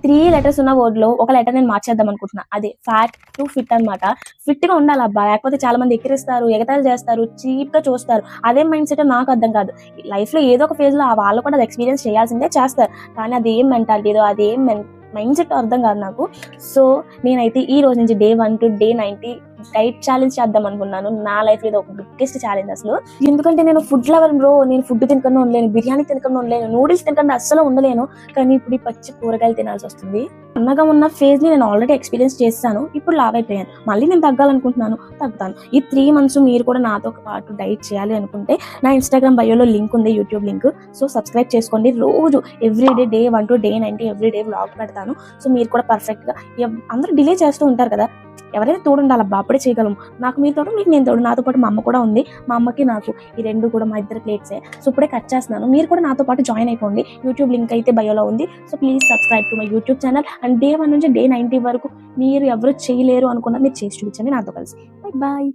3 letters ఉన్న word లో ఒక లెటర్ నేను మార్చేద్దాం అనుకుంటున్నా. అదే ఫ్యాట్ టు ఫిట్ అన్నమాట. ఫిట్ గా ఉండాలి అబ్బా, లేకపోతే చాలా మంది ఎక్కిరిస్తారు, ఎగతాళి చేస్తారు, చీప్ గా చూస్తారు. అదే మైండ్ సెట్ నాకు అర్థం కాదు. లైఫ్ లో ఏదో ఒక ఫేజ్ లో వాళ్ళు కూడా అది ఎక్స్పీరియన్స్ చేయాల్సిందే, చేస్తారు. కానీ అదేం మెంటాలిటీదో అదేం మైండ్ సెట్ అర్థం కాదు నాకు. సో నేనైతే ఈ రోజు నుంచి day 1 to day 90 diet challenge చేద్దాం అనుకున్నాను. నా లైఫ్ లో ఒక బిగ్గెస్ట్ ఛాలెంజ్ అసలు. ఎందుకంటే నేను ఫుడ్ లవర్ బ్రో. నేను ఫుడ్ తినకుండా ఉండలేను, బిర్యానీ తినకుండా ఉండలేను, నూడిల్స్ తినకుండా అస్సలు ఉండలేను. కానీ ఇప్పుడు ఈ పచ్చి కూరగాయలు తినాల్సి వస్తుంది. అన్నగా ఉన్న ఫేజ్ ని నేను ఆల్రెడీ ఎక్స్పీరియన్స్ చేస్తాను. ఇప్పుడు లావ్ అయిపోయాను, మళ్ళీ నేను తగ్గాలనుకుంటున్నాను, తగ్గుతాను. ఈ 3 months మీరు కూడా నాతో పాటు డైట్ చేయాలి అనుకుంటే నా ఇన్స్టాగ్రామ్ బయోలో లింక్ ఉంది, యూట్యూబ్ లింక్. సో సబ్స్క్రైబ్ చేసుకోండి. రోజు everyday day 1 to day 90 everyday vlog పెడతాను. సో మీరు కూడా పర్ఫెక్ట్ గా, అందరూ డిలే చేస్తూ ఉంటారు కదా, ఎవరైనా తోడు ఉండాలబ్బా, అప్పుడే చేయగలము. నాకు మీరు తోడు, మీకు నేను తోడు. నాతో పాటు మా అమ్మ కూడా ఉంది. మా అమ్మకి నాకు ఈ 2 కూడా మా ఇద్దరు ప్లేట్సే. సో ఇప్పుడే కట్ చేస్తున్నాను. మీరు కూడా నాతో పాటు జాయిన్ అయిపోండి. యూట్యూబ్ లింక్ అయితే బయోలో ఉంది. So please subscribe to my YouTube channel. And day 1 నుంచి డే 90 వరకు మీరు ఎవరు చేయలేరు అనుకున్నా మీరు చేసి చూపించండి నాతో కలిసి. Bye bye.